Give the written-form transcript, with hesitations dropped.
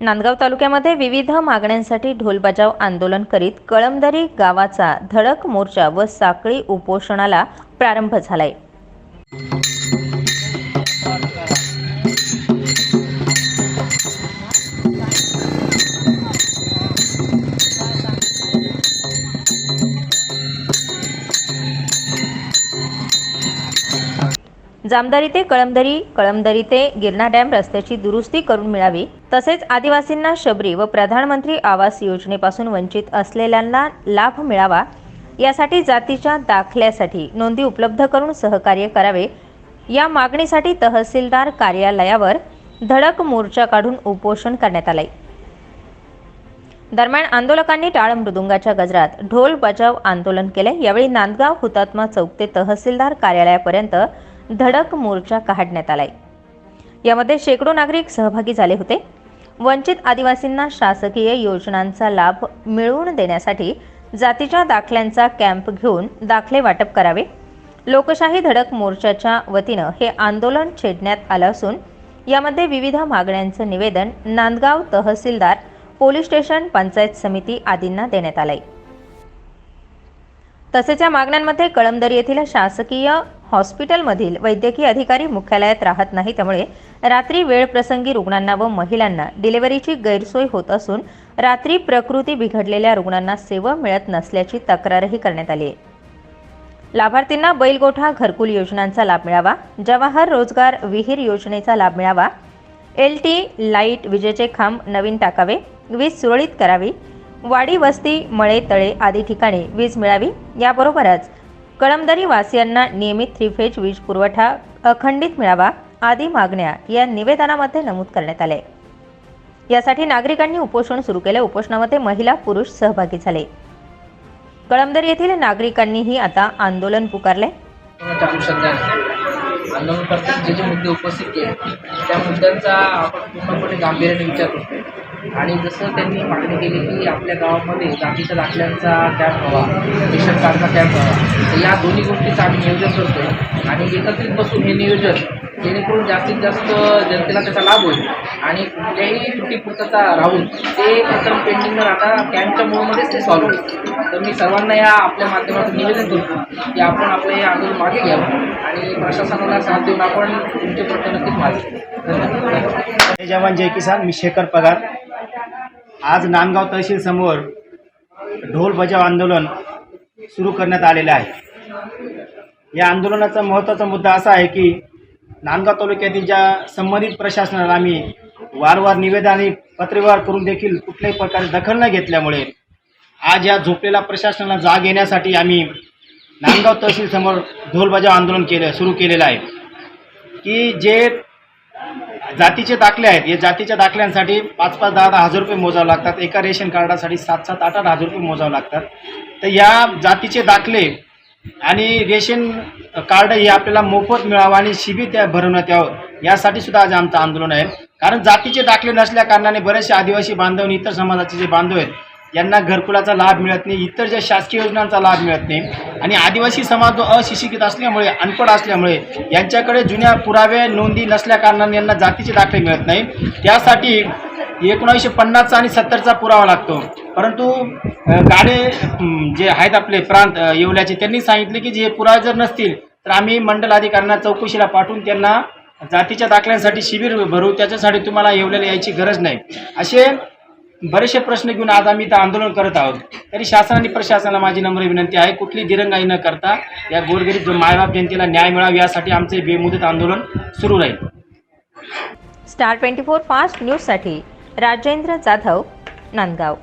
नांदगाव तालुक्यामध्ये विविध मागण्यांसाठी ढोल बजाव आंदोलन करीत कळमदरी गावाचा धडक मोर्चा व साखळी उपोषणाला प्रारंभ झालाय। जामदारी ते कळमदरी, कळमदरी ते गिरणा डॅम रस्त्याची दुरुस्ती करून मिळावी, तसेच आदिवासींना शबरी व प्रधानमंत्री आवास योजनेपासून वंचित असलेल्यांना लाभ मिळावा यासाठी जातीच्या दाखल्यासाठी नोंदी उपलब्ध करून सहकार्य करावे, या मागणीसाठी तहसीलदार कार्यालयावर धडक मोर्चा काढून उपोषण करण्यात आले। दरम्यान आंदोलकांनी टाळ मृदुंगाच्या गजरात ढोल बजाव आंदोलन केले। यावेळी नांदगाव हुतात्मा चौक ते तहसीलदार कार्यालयापर्यंत धडक मोर्चा काढण्यात आलाय। यामध्ये शेकडो नागरिक सहभागी झाले होते। वंचित आदिवासींना शासकीय योजनांचा लाभ मिळवून देण्यासाठी जातीच्या दाखल्यांचा कॅम्प घेऊन दाखले वाटप करावे। लोकशाही धडक मोर्चाच्या वतीनं हे आंदोलन छेडण्यात आलं असून यामध्ये विविध मागण्यांचं निवेदन नांदगाव तहसीलदार, पोलीस स्टेशन, पंचायत समिती आदींना देण्यात आलंय। तसेच या मागण्यांमध्ये कळमदरी येथील शासकीय हॉस्पिटलमधील वैद्यकीय अधिकारी मुख्यालयात राहत नाही, त्यामुळे रात्री वेळ प्रसंगी रुग्णांना व महिलांना डिलिव्हरीची गैरसोय होत असून रात्री प्रकृती बिघडलेल्या रुग्णांना सेवा मिळत नसल्याची तक्रारही करण्यात आली आहे। लाभार्थींना बैलगोठा घरकुल योजनांचा लाभ मिळावा, जवाहर रोजगार विहीर योजनेचा लाभ मिळावा, LT लाईट विजेचे खांब नवीन टाकावे, वीज सुरळीत करावी, वाडी वस्ती मळे तळे आदी ठिकाणी वीज मिळावी, याबरोबरच कळमदरी वासियांना नियमित 3 फेज वीज पुरवठा अखंडित मिळावा आदी मागण्या या निवेदनामध्ये नमूद करण्यात आले। यासाठी नागरिकांनी उपोषण सुरू केले। उपोषणामध्ये महिला पुरुष सहभागी झाले। कळमदरी येथील नागरिकांनीही आता आंदोलन पुकारले। आंदोलन करताना जे मुद्दे उपस्थित केले त्या मुद्द्यांचा आपण पूर्णपणे गांभीर्याने विचार करतो आणि जसं त्यांनी मागणी केली की आपल्या गावामध्ये जातीच्या दाखल्यांचा कॅम्प व्हावा, रेशन कार्डचा कॅम्प व्हावा, तर या दोन्ही गोष्टीचं आम्ही नियोजन करतो आणि एकत्रित बसून हे नियोजन जेणेकरून जास्तीत जास्त जनतेला त्याचा लाभ होईल आणि कुठल्याही त्रुटीपूर्तता राहून ते एकदम पेंडिंग न राहता कॅम्पच्या मोडमध्येच ते सॉल्व्ह होईल। तर मी सर्वांना या आपल्या माध्यमातून निवेदन करतो की आपण आपलं हे आंदोलन मागे घ्यावं आणि प्रशासनाला साथ देऊन आपण तुमचे प्रश्न नक्कीच मार्ग। जय जवान जय किसान। मी शेखर पगार। आज नांदगाव तहसील समोर ढोल बजाव आंदोलन सुरू करण्यात आलेले आहे। या आंदोलनाचा महत्त्वाचा मुद्दा असा आहे की नांदगाव तालुक्यातील ज्या संबंधित प्रशासनाला आम्ही वारंवार निवेदन आणि पत्रव्यवहार करून देखील कुठल्याही प्रकारे दखल न घेतल्यामुळे आज या झोपलेल्या प्रशासनाला जाग येण्यासाठी आम्ही नांदगाव तहसील समोर ढोल बजाव आंदोलन सुरू केलेलं आहे की जे जातीचे दाखले आहेत, या जातीच्या दाखल्यांसाठी 5-5, 10-10 हजार रुपये मोजावे लागतात। एका रेशन कार्डासाठी 7-7, 8-8 हजार रुपये मोजावे लागतात। तर या जातीचे दाखले आणि रेशन कार्ड हे आपल्याला मोफत मिळावं आणि शिबिर त्या भरवण्यात यावं यासाठी सुद्धा आज आमचं आंदोलन आहे। कारण जातीचे दाखले नसल्या कारणाने बरेचसे आदिवासी बांधव आणि इतर समाजाचे जे बांधव आहेत यांना घरकुलाचा लाभ मिळत नाही, इतर ज्या शासकीय योजनांचा लाभ मिळत नाही आणि आदिवासी समाज जो अशिक्षित असल्यामुळे, अनपढ असल्यामुळे यांच्याकडे जुन्या पुरावे नोंदी नसल्या कारणाने यांना जातीचे दाखले मिळत नाही। त्यासाठी 1950 आणि 70चा पुरावा लागतो। परंतु गाडे जे आहेत आपले प्रांत येवल्याचे त्यांनी सांगितले की जे पुरावे जर नसतील तर आम्ही मंडल अधिकाऱ्यांना चौकशीला पाठवून त्यांना जातीच्या दाखल्यांसाठी शिबिर भरू, त्याच्यासाठी तुम्हाला येवल्याला यायची गरज नाही, असे बरेचसे प्रश्न घेऊन आज आम्ही इथं आंदोलन करत आहोत। तरी शासन आणि प्रशासनाला माझी नम्र विनंती आहे, कुठली दिरंगाई न करता या गोरगरीब मायबाप जनतेला न्याय मिळावा यासाठी आमचे बेमुदत आंदोलन सुरू राहील। स्टार 24 फास्ट न्यूजसाठी राजेंद्र जाधव, नांदगाव।